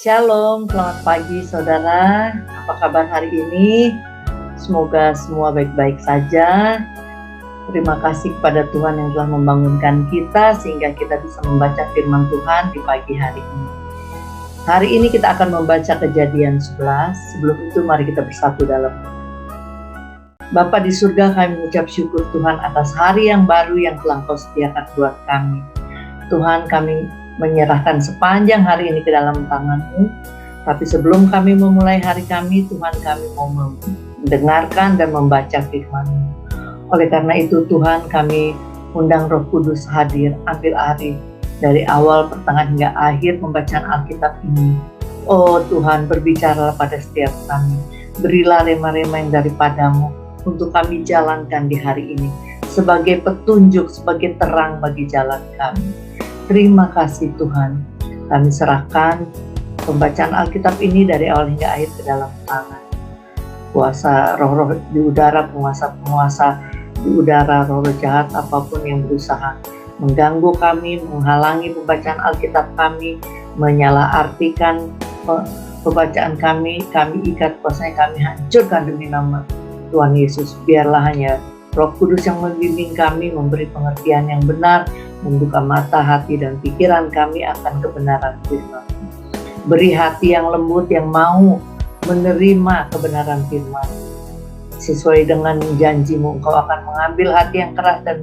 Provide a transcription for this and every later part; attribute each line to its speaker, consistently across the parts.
Speaker 1: Shalom, selamat pagi saudara. Apa kabar hari ini? Semoga semua baik-baik saja. Terima kasih kepada Tuhan yang telah membangunkan kita sehingga kita bisa membaca firman Tuhan di pagi hari ini. Hari ini kita akan membaca Kejadian 11. Sebelum itu mari kita bersatu dalam doa. Bapa di surga, kami mengucap syukur Tuhan atas hari yang baru yang telah Kau sediakan buat kami. Tuhan, kami menyerahkan sepanjang hari ini ke dalam tangan-Mu. Tapi sebelum kami memulai hari kami, Tuhan, kami mau mendengarkan dan membaca firman-Mu. Oleh karena itu Tuhan, kami undang Roh Kudus hadir, ambil alih dari awal, pertengahan hingga akhir pembacaan Alkitab ini. Oh Tuhan, berbicaralah pada setiap kami. Berilah rema-rema yang daripada-Mu untuk kami jalankan di hari ini sebagai petunjuk, sebagai terang bagi jalan kami. Terima kasih Tuhan, kami serahkan pembacaan Alkitab ini dari awal hingga akhir ke dalam tangan. Kuasa roh-roh di udara, penguasa-penguasa di udara, roh-roh jahat apapun yang berusaha mengganggu kami, menghalangi pembacaan Alkitab kami, menyalahartikan pembacaan kami ikat kuasanya, kami hancurkan demi nama Tuhan Yesus. Biarlah hanya Roh Kudus yang membimbing kami, memberi pengertian yang benar, membuka mata, hati, dan pikiran kami akan kebenaran firman. Beri hati yang lembut yang mau menerima kebenaran firman. Sesuai dengan janji-Mu, Engkau akan mengambil hati yang keras dan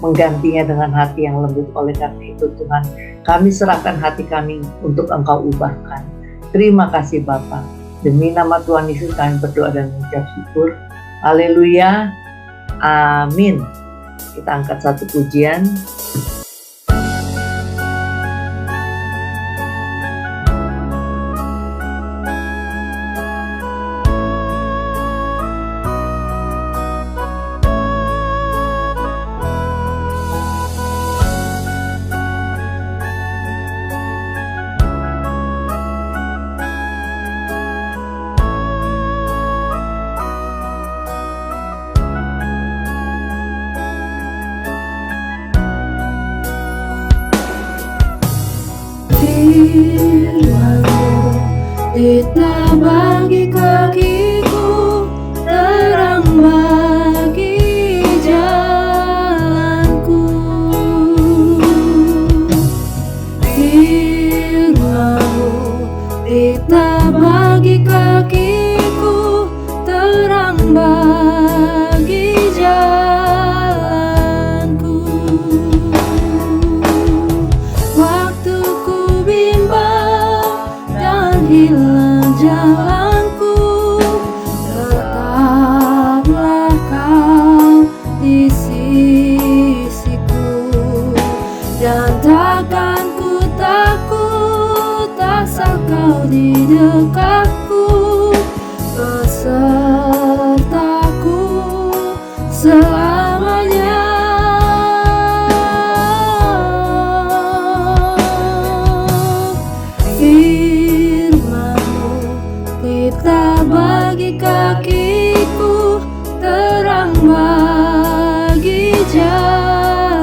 Speaker 1: menggantinya dengan hati yang lembut. Oleh karena itu Tuhan, kami serahkan hati kami untuk Engkau ubahkan. Terima kasih Bapa. Demi nama Tuhan Yesus kami berdoa dan mengucap syukur. Haleluya. Amin. Kita angkat satu pujian.
Speaker 2: Firman-Mu pelita bagi kakiku, terang bagi jalanku. Firman-Mu pelita bagi kakiku, terang bagi jalanku. Hilang jalanku, tetaplah Kau di sisiku, dan takkan ku takut asal Kau di dekatku, besertaku selamanya. Pelita bagi kakiku, terang bagi jalanku.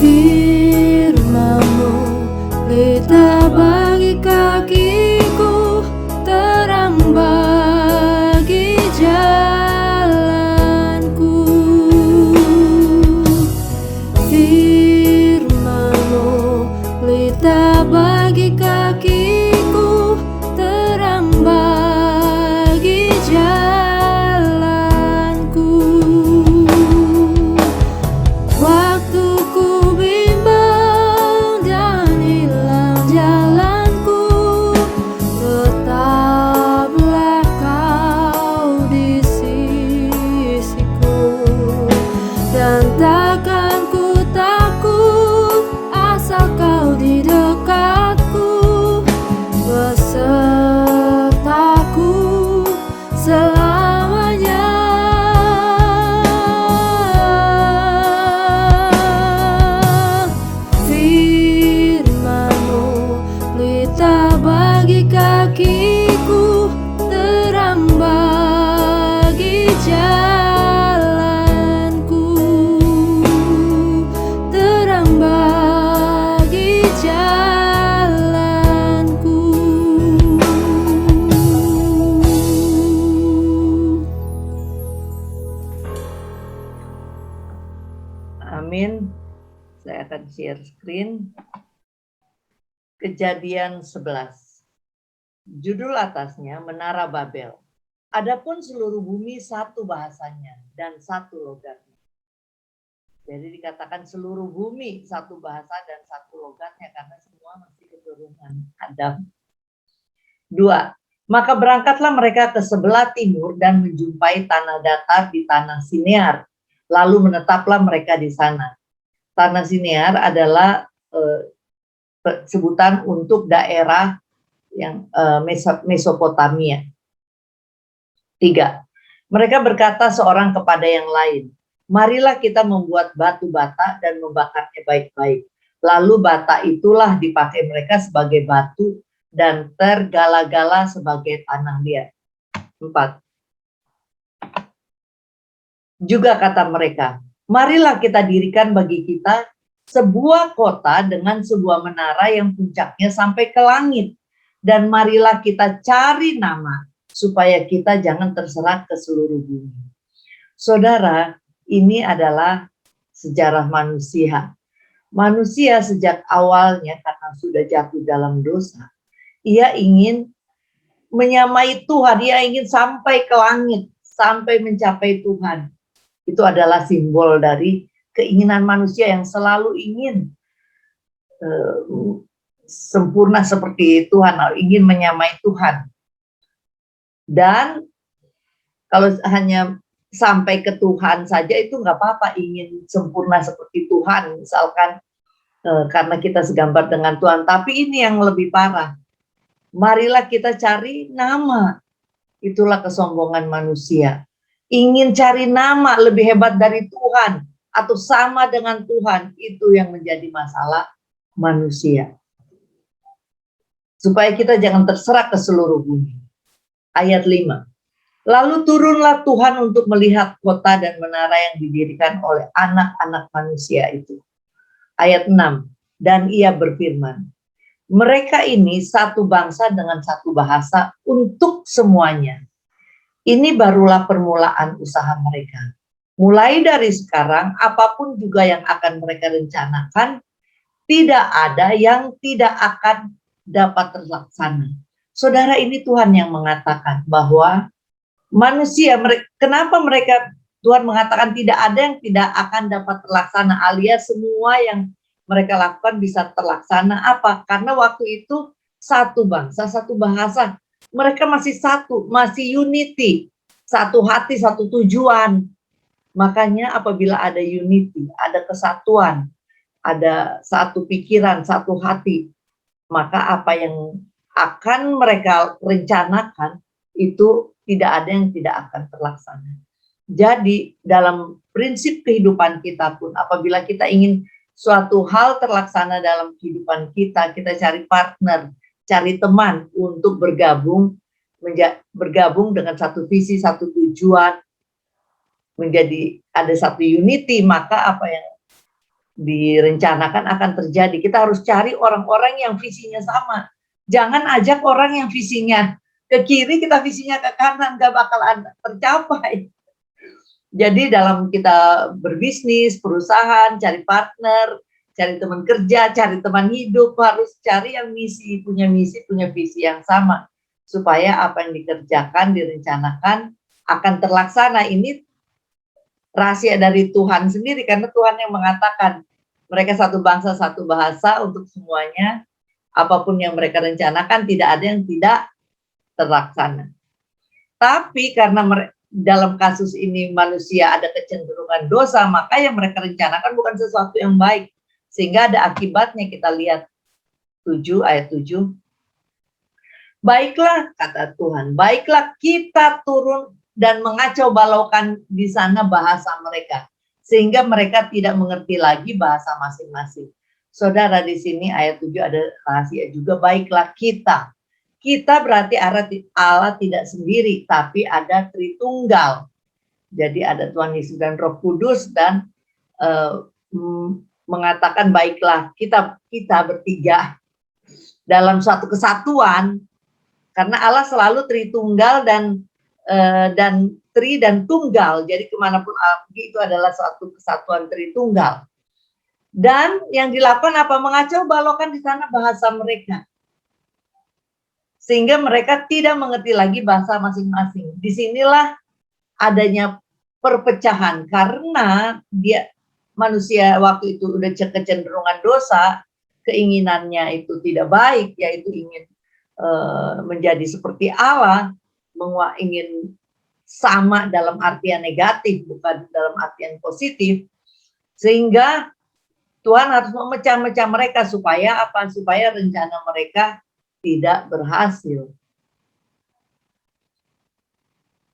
Speaker 2: Firman-Mu pelita bagi kakiku, terang bagi jalanku. Firman-Mu pelita bagi kakiku, terang bagi jalanku. Waktu ku bimbang dan hilang jalanku, tetaplah Kau di sisiku, dan takkan ku
Speaker 1: Amin. Saya akan share screen. Kejadian 11. Judul atasnya Menara Babel. Adapun seluruh bumi satu bahasanya dan satu logatnya. Jadi dikatakan seluruh bumi satu bahasa dan satu logatnya karena semua masih keturunan Adam. 2. Maka berangkatlah mereka ke sebelah timur dan menjumpai tanah datar di tanah Sinear. Lalu menetaplah mereka di sana. Tanah Sinear adalah sebutan untuk daerah yang Mesopotamia. 3. Mereka berkata seorang kepada yang lain, marilah kita membuat batu bata dan membakarnya baik-baik. Lalu bata itulah dipakai mereka sebagai batu dan tergala-gala sebagai tanah liat. 4. Juga kata mereka, marilah kita dirikan bagi kita sebuah kota dengan sebuah menara yang puncaknya sampai ke langit. Dan marilah kita cari nama supaya kita jangan terserak ke seluruh bumi. Saudara, ini adalah sejarah manusia. Manusia sejak awalnya karena sudah jatuh dalam dosa, ia ingin menyamai Tuhan, ia ingin sampai ke langit, sampai mencapai Tuhan. Itu adalah simbol dari keinginan manusia yang selalu ingin sempurna seperti Tuhan, ingin menyamai Tuhan. Dan kalau hanya sampai ke Tuhan saja itu nggak apa-apa, ingin sempurna seperti Tuhan, misalkan karena kita segambar dengan Tuhan. Tapi ini yang lebih parah. Marilah kita cari nama. Itulah kesombongan manusia. Ingin cari nama lebih hebat dari Tuhan atau sama dengan Tuhan, itu yang menjadi masalah manusia. Supaya kita jangan terserak ke seluruh bumi. Ayat 5. Lalu turunlah Tuhan untuk melihat kota dan menara yang didirikan oleh anak-anak manusia itu. Ayat 6. Dan ia berfirman, mereka ini satu bangsa dengan satu bahasa untuk semuanya. Ini barulah permulaan usaha mereka. Mulai dari sekarang, apapun juga yang akan mereka rencanakan, tidak ada yang tidak akan dapat terlaksana. Saudara, ini Tuhan yang mengatakan bahwa manusia, kenapa Tuhan mengatakan tidak ada yang tidak akan dapat terlaksana, alias semua yang mereka lakukan bisa terlaksana. Apa? Karena waktu itu satu bangsa, satu bahasa. Mereka masih satu, masih unity, satu hati, satu tujuan. Makanya apabila ada unity, ada kesatuan, ada satu pikiran, satu hati, maka apa yang akan mereka rencanakan itu tidak ada yang tidak akan terlaksana. Jadi dalam prinsip kehidupan kita pun, apabila kita ingin suatu hal terlaksana dalam kehidupan kita, kita cari partner, cari teman untuk bergabung dengan satu visi, satu tujuan, menjadi ada satu unity, maka apa yang direncanakan akan terjadi. Kita harus cari orang-orang yang visinya sama. Jangan ajak orang yang visinya ke kiri, kita visinya ke kanan, gak bakalan tercapai. Jadi dalam kita berbisnis, perusahaan, cari partner, cari teman kerja, cari teman hidup, harus cari yang punya visi yang sama. Supaya apa yang dikerjakan, direncanakan, akan terlaksana. Ini rahasia dari Tuhan sendiri, karena Tuhan yang mengatakan, mereka satu bangsa, satu bahasa untuk semuanya, apapun yang mereka rencanakan, tidak ada yang tidak terlaksana. Tapi karena dalam kasus ini manusia ada kecenderungan dosa, maka yang mereka rencanakan bukan sesuatu yang baik. Sehingga ada akibatnya, kita lihat ayat 7. Baiklah, kata Tuhan, baiklah kita turun dan mengacau balaukan di sana bahasa mereka. Sehingga mereka tidak mengerti lagi bahasa masing-masing. Saudara, di sini ayat 7 ada rahasia juga, baiklah kita. Kita berarti Allah tidak sendiri, tapi ada Tritunggal. Jadi ada Tuhan Yesus dan Roh Kudus, dan mengatakan baiklah kita bertiga dalam suatu kesatuan, karena Allah selalu Tritunggal dan Tri dan Tunggal. Jadi kemanapun Allah pergi itu adalah suatu kesatuan Tritunggal. Dan yang dilakukan apa? Mengacau balokkan di sana bahasa mereka. Sehingga mereka tidak mengerti lagi bahasa masing-masing. Disinilah adanya perpecahan karena dia manusia waktu itu udah kecenderungan dosa, keinginannya itu tidak baik, yaitu ingin menjadi seperti Allah, ingin sama dalam artian negatif, bukan dalam artian positif, sehingga Tuhan harus memecah-mecah mereka supaya apa? Supaya rencana mereka tidak berhasil.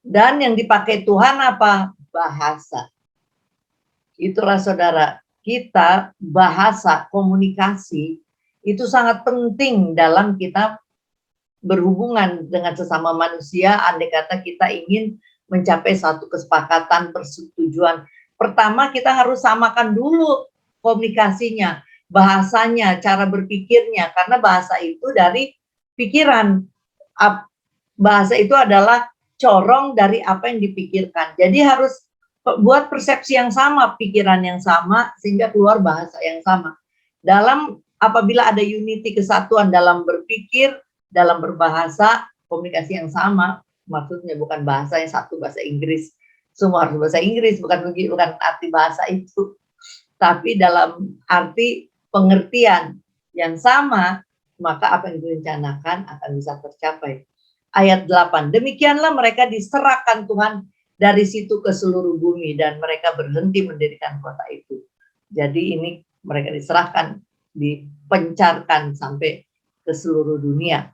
Speaker 1: Dan yang dipakai Tuhan apa? Bahasa. Itulah saudara, kita bahasa, komunikasi itu sangat penting dalam kita berhubungan dengan sesama manusia. Andai kata kita ingin mencapai satu kesepakatan, persetujuan. Pertama kita harus samakan dulu komunikasinya, bahasanya, cara berpikirnya, karena bahasa itu dari pikiran. Bahasa itu adalah corong dari apa yang dipikirkan. Jadi harus buat persepsi yang sama, pikiran yang sama, sehingga keluar bahasa yang sama. Dalam apabila ada unity, kesatuan dalam berpikir, dalam berbahasa, komunikasi yang sama, maksudnya bukan bahasa yang satu, bahasa Inggris, semua harus bahasa Inggris, bukan arti bahasa itu, tapi dalam arti pengertian yang sama, maka apa yang direncanakan akan bisa tercapai. Ayat 8, demikianlah mereka diserahkan Tuhan dari situ ke seluruh bumi dan mereka berhenti mendirikan kota itu. Jadi ini mereka diserahkan, dipencarkan sampai ke seluruh dunia.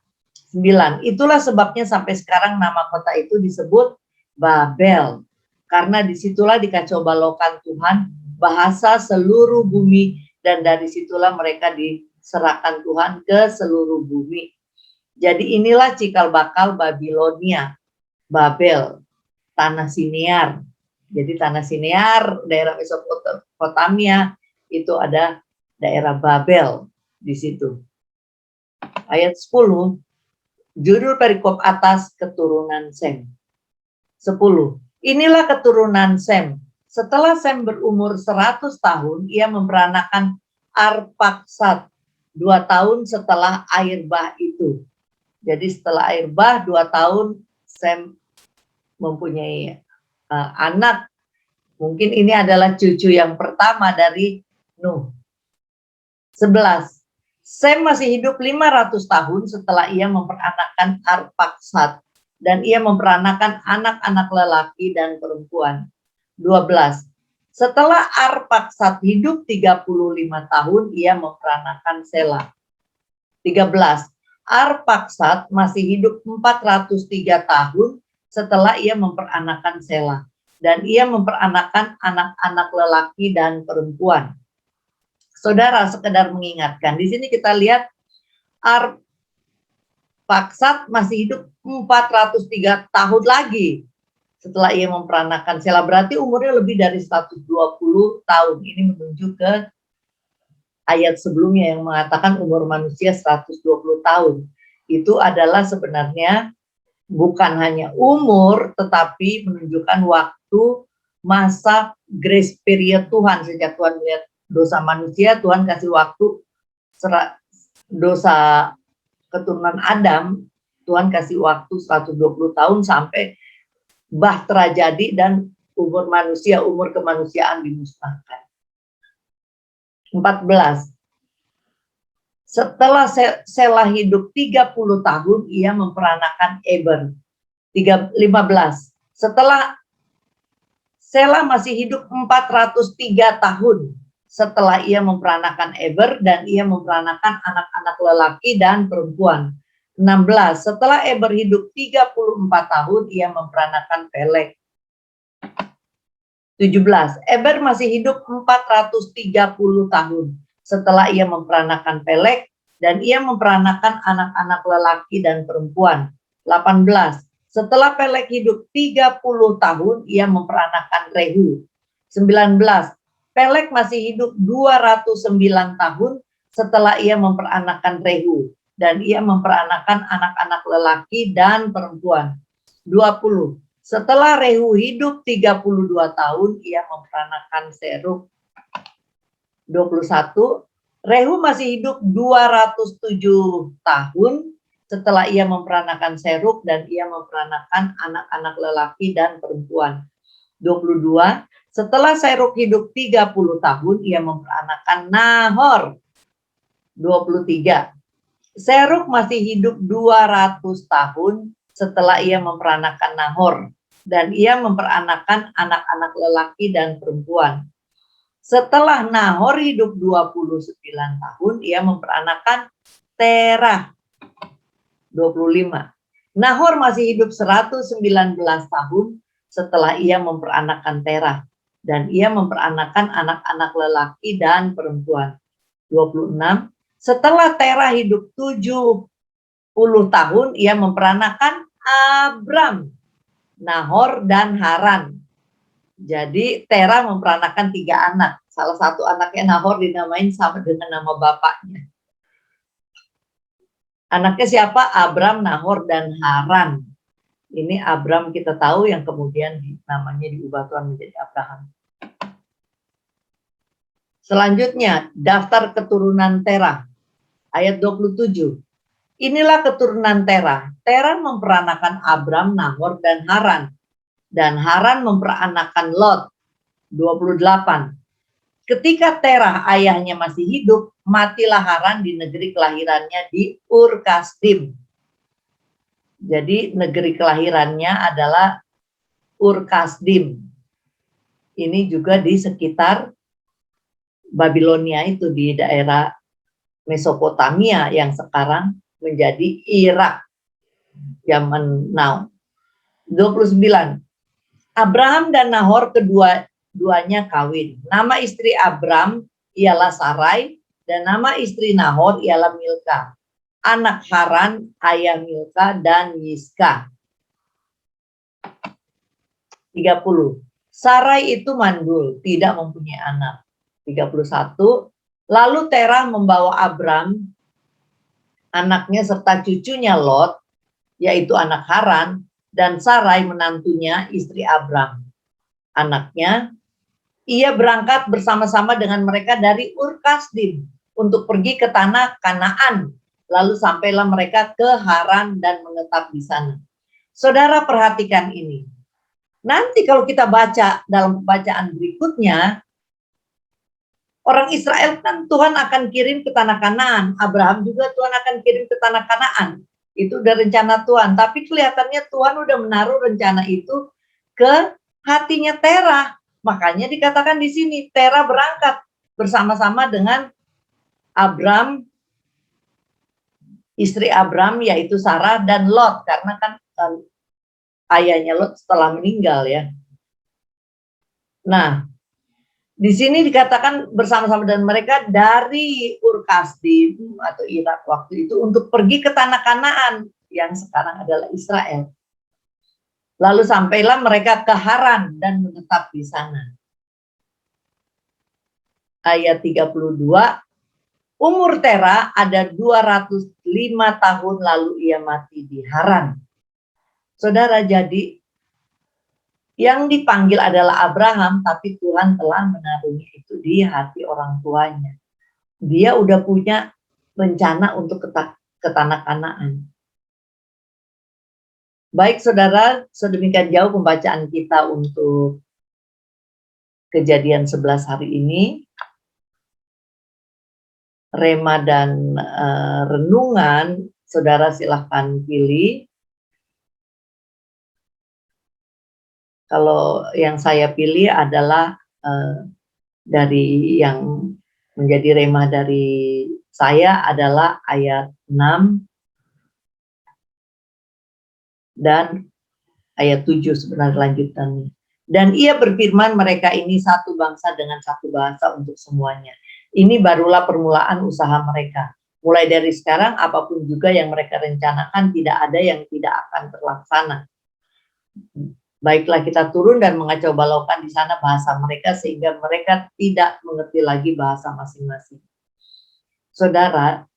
Speaker 1: 9, itulah sebabnya sampai sekarang nama kota itu disebut Babel, karena disitulah dikacau balokkan Tuhan bahasa seluruh bumi, dan dari situlah mereka diserahkan Tuhan ke seluruh bumi. Jadi inilah cikal bakal Babilonia, Babel, tanah Sinear. Jadi tanah Sinear, daerah Mesopotamia, itu ada daerah Babel di situ. Ayat 10, judul perikop atas, keturunan Sem. 10, inilah keturunan Sem. Setelah Sem berumur 100 tahun, ia memperanakan Arpaksad 2 tahun setelah air bah itu. Jadi setelah air bah 2 tahun, Sem mempunyai anak. Mungkin ini adalah cucu yang pertama dari Nuh. 11, Sem masih hidup 500 tahun setelah ia memperanakan Arpaksad, dan ia memperanakan anak-anak lelaki dan perempuan. 12, setelah Arpaksad hidup 35 tahun, ia memperanakan Sela. 13, Arpaksad masih hidup 403 tahun setelah ia memperanakan Sela, dan ia memperanakan anak-anak lelaki dan perempuan. Saudara, sekedar mengingatkan, di sini kita lihat Arpaksad masih hidup 403 tahun lagi setelah ia memperanakan Sela, berarti umurnya lebih dari 120 tahun. Ini menuju ke ayat sebelumnya yang mengatakan umur manusia 120 tahun. Itu adalah sebenarnya bukan hanya umur, tetapi menunjukkan waktu, masa grace period Tuhan. Sejak Tuhan melihat dosa manusia, Tuhan kasih waktu, dosa keturunan Adam, Tuhan kasih waktu 120 tahun sampai bah terjadi dan umur manusia, umur kemanusiaan dimusnahkan. 14, setelah Sela hidup 30 tahun, ia memperanakan Eber. 15, setelah Sela masih hidup 403 tahun setelah ia memperanakan Eber, dan ia memperanakan anak-anak lelaki dan perempuan. 16, setelah Eber hidup 34 tahun, ia memperanakan Pelek. 17, Eber masih hidup 430 tahun setelah ia memperanakan Pelek, dan ia memperanakan anak-anak lelaki dan perempuan. 18, setelah Pelek hidup 30 tahun, ia memperanakan Rehu. 19, Pelek masih hidup 209 tahun setelah ia memperanakan Rehu, dan ia memperanakan anak-anak lelaki dan perempuan. 20, setelah Rehu hidup 32 tahun, ia memperanakan Serug. 21, Rehu masih hidup 207 tahun setelah ia memperanakan Serug dan ia memperanakan anak-anak lelaki dan perempuan. 22, setelah Serug hidup 30 tahun ia memperanakan Nahor. 23, Serug masih hidup 200 tahun setelah ia memperanakan Nahor dan ia memperanakan anak-anak lelaki dan perempuan. Setelah Nahor hidup 29 tahun, ia memperanakan Terah. 25. Nahor masih hidup 119 tahun setelah ia memperanakan Terah. Dan ia memperanakan anak-anak lelaki dan perempuan. 26. Setelah Terah hidup 70 tahun, ia memperanakan Abram, Nahor, dan Haran. Jadi Terah memperanakan 3 anak. Salah satu anaknya Nahor dinamain sama dengan nama bapaknya. Anaknya siapa? Abram, Nahor, dan Haran. Ini Abram kita tahu yang kemudian namanya diubah Tuhan menjadi Abraham. Selanjutnya, daftar keturunan Terah. Ayat 27. Inilah keturunan Terah. Terah memperanakan Abram, Nahor, dan Haran. Dan Haran memperanakan Lot. 28. Ketika Terah ayahnya masih hidup, matilah Haran di negeri kelahirannya di Ur Kasdim. Jadi negeri kelahirannya adalah Ur Kasdim. Ini juga di sekitar Babilonia itu, di daerah Mesopotamia yang sekarang menjadi Irak zaman now. 29. Abraham dan Nahor keduanya kawin. Nama istri Abram ialah Sarai dan nama istri Nahor ialah Milka. Anak Haran, ayah Milka dan Yiska. 30. Sarai itu mandul, tidak mempunyai anak. 31. Lalu Terah membawa Abram, anaknya serta cucunya Lot, yaitu anak Haran, dan Sarai menantunya, istri Abram, anaknya. Ia berangkat bersama-sama dengan mereka dari Ur Kasdim untuk pergi ke tanah Kanaan. Lalu sampailah mereka ke Haran dan menetap di sana. Saudara perhatikan ini. Nanti kalau kita baca dalam bacaan berikutnya, orang Israel kan Tuhan akan kirim ke tanah Kanaan. Abraham juga Tuhan akan kirim ke tanah Kanaan. Itu udah rencana Tuhan. Tapi kelihatannya Tuhan udah menaruh rencana itu ke hatinya Terah. Makanya dikatakan di sini Terah berangkat bersama-sama dengan Abram, istri Abram yaitu Sarah, dan Lot, karena kan ayahnya Lot setelah meninggal ya. Nah, di sini dikatakan bersama-sama dengan mereka dari Ur Kasdim atau Irak waktu itu untuk pergi ke tanah Kanaan yang sekarang adalah Israel. Lalu sampailah mereka ke Haran dan menetap di sana. Ayat 32, umur Terah ada 205 tahun lalu ia mati di Haran. Saudara, jadi yang dipanggil adalah Abraham, tapi Tuhan telah menaruhnya itu di hati orang tuanya. Dia udah punya rencana untuk ke tanah Kanaan. Baik saudara, sedemikian jauh pembacaan kita untuk Kejadian 11 hari ini. Rema dan renungan, saudara silahkan pilih. Kalau yang saya pilih adalah dari yang menjadi rema dari saya adalah ayat 6 dan ayat 7 sebenarnya lanjutannya. Dan ia berfirman, mereka ini satu bangsa dengan satu bahasa untuk semuanya. Ini barulah permulaan usaha mereka. Mulai dari sekarang apapun juga yang mereka rencanakan tidak ada yang tidak akan terlaksana. Baiklah kita turun dan mengacau balaukan di sana bahasa mereka sehingga mereka tidak mengerti lagi bahasa masing-masing. Saudara,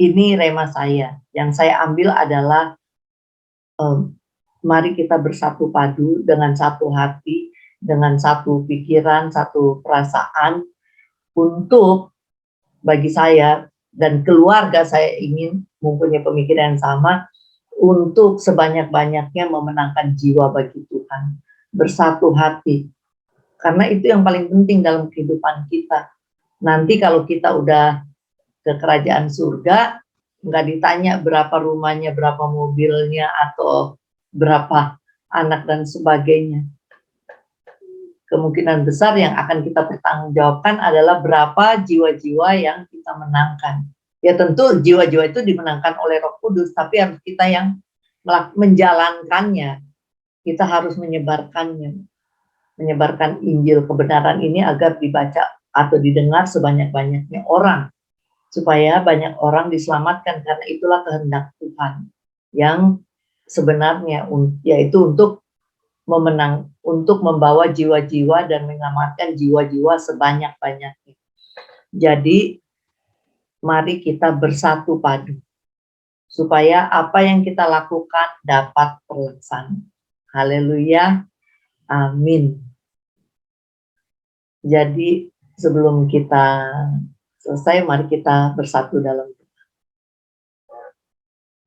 Speaker 1: ini rema saya. Yang saya ambil adalah mari kita bersatu padu dengan satu hati, dengan satu pikiran, satu perasaan untuk bagi saya dan keluarga saya ingin mempunyai pemikiran yang sama untuk sebanyak-banyaknya memenangkan jiwa bagi Tuhan, bersatu hati. Karena itu yang paling penting dalam kehidupan kita. Nanti kalau kita udah ke kerajaan surga, nggak ditanya berapa rumahnya, berapa mobilnya, atau berapa anak dan sebagainya. Kemungkinan besar yang akan kita pertanggungjawabkan adalah berapa jiwa-jiwa yang kita menangkan. Ya tentu jiwa-jiwa itu dimenangkan oleh Roh Kudus, tapi harus kita yang menjalankannya. Kita harus menyebarkannya. Menyebarkan Injil kebenaran ini agar dibaca atau didengar sebanyak-banyaknya orang. Supaya banyak orang diselamatkan, karena itulah kehendak Tuhan. Yang sebenarnya yaitu untuk untuk membawa jiwa-jiwa dan menyelamatkan jiwa-jiwa sebanyak-banyaknya. Jadi mari kita bersatu padu supaya apa yang kita lakukan dapat terlaksana. Haleluya, amin. Jadi sebelum kita selesai, mari kita bersatu dalam doa.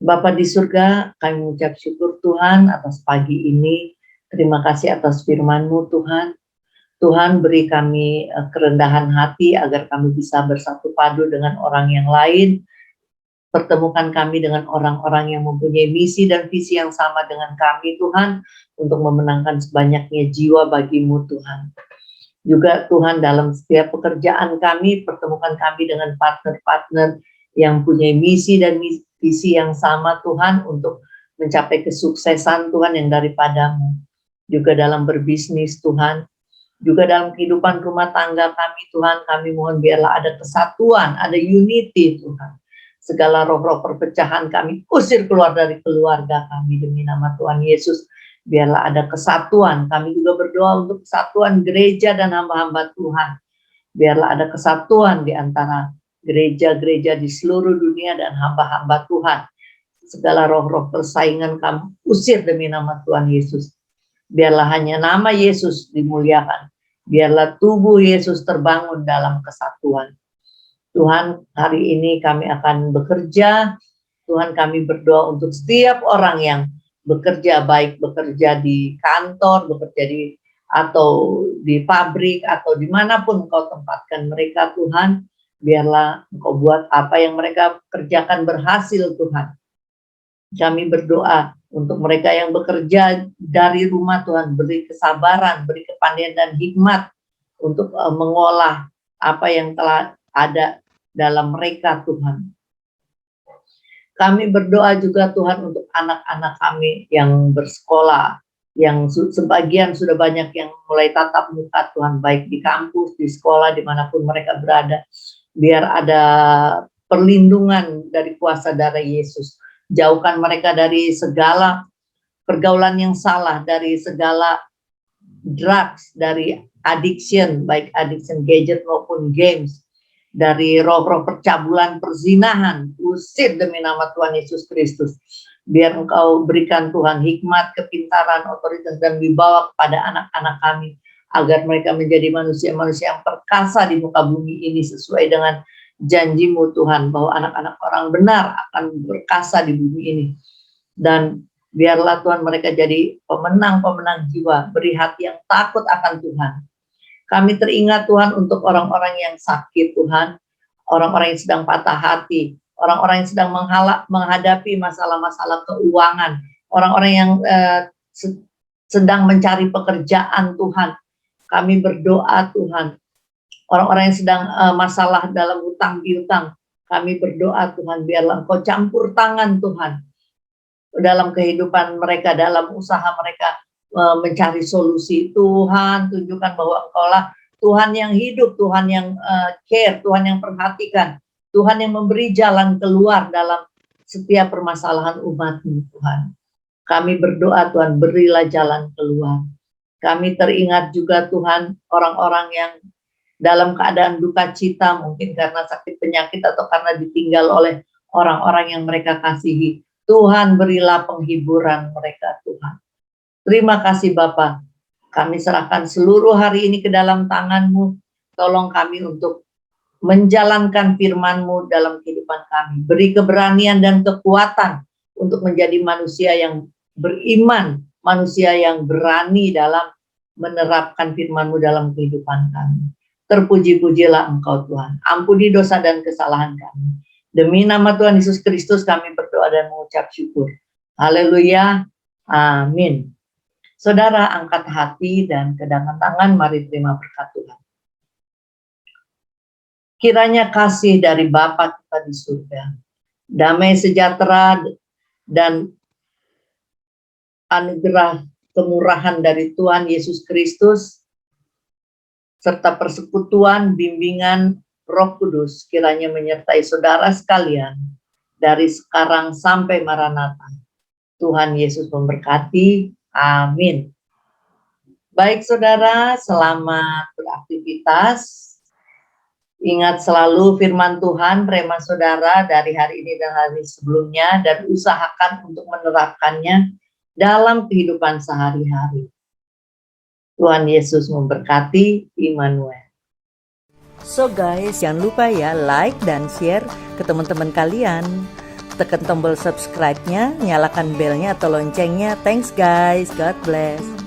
Speaker 1: Bapa di surga, kami mengucap syukur Tuhan atas pagi ini. Terima kasih atas firman-Mu Tuhan. Tuhan beri kami kerendahan hati agar kami bisa bersatu padu dengan orang yang lain. Pertemukan kami dengan orang-orang yang mempunyai misi dan visi yang sama dengan kami Tuhan, untuk memenangkan sebanyaknya jiwa bagi-Mu Tuhan. Juga Tuhan dalam setiap pekerjaan kami, pertemukan kami dengan partner-partner yang punya misi dan visi yang sama Tuhan, untuk mencapai kesuksesan Tuhan yang daripada-Mu. Juga dalam berbisnis Tuhan, juga dalam kehidupan rumah tangga kami Tuhan, kami mohon biarlah ada kesatuan, ada unity Tuhan. Segala roh-roh perpecahan kami usir keluar dari keluarga kami demi nama Tuhan Yesus. Biarlah ada kesatuan. Kami juga berdoa untuk kesatuan gereja dan hamba-hamba Tuhan. Biarlah ada kesatuan di antara gereja-gereja di seluruh dunia dan hamba-hamba Tuhan. Segala roh-roh persaingan kami usir demi nama Tuhan Yesus. Biarlah hanya nama Yesus dimuliakan. Biarlah tubuh Yesus terbangun dalam kesatuan. Tuhan, hari ini kami akan bekerja. Tuhan, kami berdoa untuk setiap orang yang bekerja, baik bekerja di kantor, bekerja atau di pabrik, atau dimanapun Engkau tempatkan mereka Tuhan. Biarlah Engkau buat apa yang mereka kerjakan berhasil Tuhan. Kami berdoa untuk mereka yang bekerja dari rumah Tuhan, beri kesabaran, beri kepandaian dan hikmat untuk mengolah apa yang telah ada dalam mereka Tuhan. Kami berdoa juga Tuhan untuk anak-anak kami yang bersekolah, yang sebagian sudah banyak yang mulai tatap muka Tuhan, baik di kampus, di sekolah, dimanapun mereka berada. Biar ada perlindungan dari kuasa darah Yesus. Jauhkan mereka dari segala pergaulan yang salah, dari segala drugs, dari addiction, baik addiction gadget maupun games, dari roh-roh percabulan, perzinahan, usir demi nama Tuhan Yesus Kristus. Biar Engkau berikan Tuhan hikmat, kepintaran, otoritas, dan wibawa kepada anak-anak kami, agar mereka menjadi manusia-manusia yang perkasa di muka bumi ini, sesuai dengan janji-Mu Tuhan, bahwa anak-anak orang benar akan berkasa di bumi ini. Dan biarlah Tuhan mereka jadi pemenang-pemenang jiwa, beri hati yang takut akan Tuhan. Kami teringat Tuhan untuk orang-orang yang sakit Tuhan, orang-orang yang sedang patah hati, orang-orang yang sedang menghadapi masalah-masalah keuangan, orang-orang yang sedang mencari pekerjaan Tuhan. Kami berdoa Tuhan, orang-orang yang sedang masalah dalam hutang piutang, kami berdoa Tuhan, biarlah Engkau campur tangan Tuhan dalam kehidupan mereka, dalam usaha mereka mencari solusi. Tuhan, tunjukkan bahwa Engkaulah Tuhan yang hidup, Tuhan yang care, Tuhan yang perhatikan, Tuhan yang memberi jalan keluar dalam setiap permasalahan umat-Mu Tuhan. Kami berdoa Tuhan, berilah jalan keluar. Kami teringat juga Tuhan, orang-orang yang dalam keadaan duka cita, mungkin karena sakit penyakit atau karena ditinggal oleh orang-orang yang mereka kasihi. Tuhan, berilah penghiburan mereka Tuhan. Terima kasih Bapa. Kami serahkan seluruh hari ini ke dalam tangan-Mu. Tolong kami untuk menjalankan firman-Mu dalam kehidupan kami. Beri keberanian dan kekuatan untuk menjadi manusia yang beriman, manusia yang berani dalam menerapkan firman-Mu dalam kehidupan kami. Terpuji-pujilah Engkau Tuhan. Ampuni dosa dan kesalahan kami. Demi nama Tuhan Yesus Kristus kami berdoa dan mengucap syukur. Haleluya. Amin. Saudara, angkat hati dan kedangkan tangan, mari terima berkat Tuhan. Kiranya kasih dari Bapa kita di surga, damai sejahtera dan anugerah kemurahan dari Tuhan Yesus Kristus, serta persekutuan bimbingan Roh Kudus kiranya menyertai saudara sekalian dari sekarang sampai Maranatha. Tuhan Yesus memberkati. Amin. Baik saudara, selamat beraktivitas. Ingat selalu firman Tuhan, rema saudara dari hari ini dan hari sebelumnya, dan usahakan untuk menerapkannya dalam kehidupan sehari-hari. Tuhan Yesus memberkati. Immanuel.
Speaker 3: So guys, jangan lupa ya like dan share ke teman-teman kalian. Tekan tombol subscribe-nya, nyalakan belnya atau loncengnya. Thanks guys, God bless.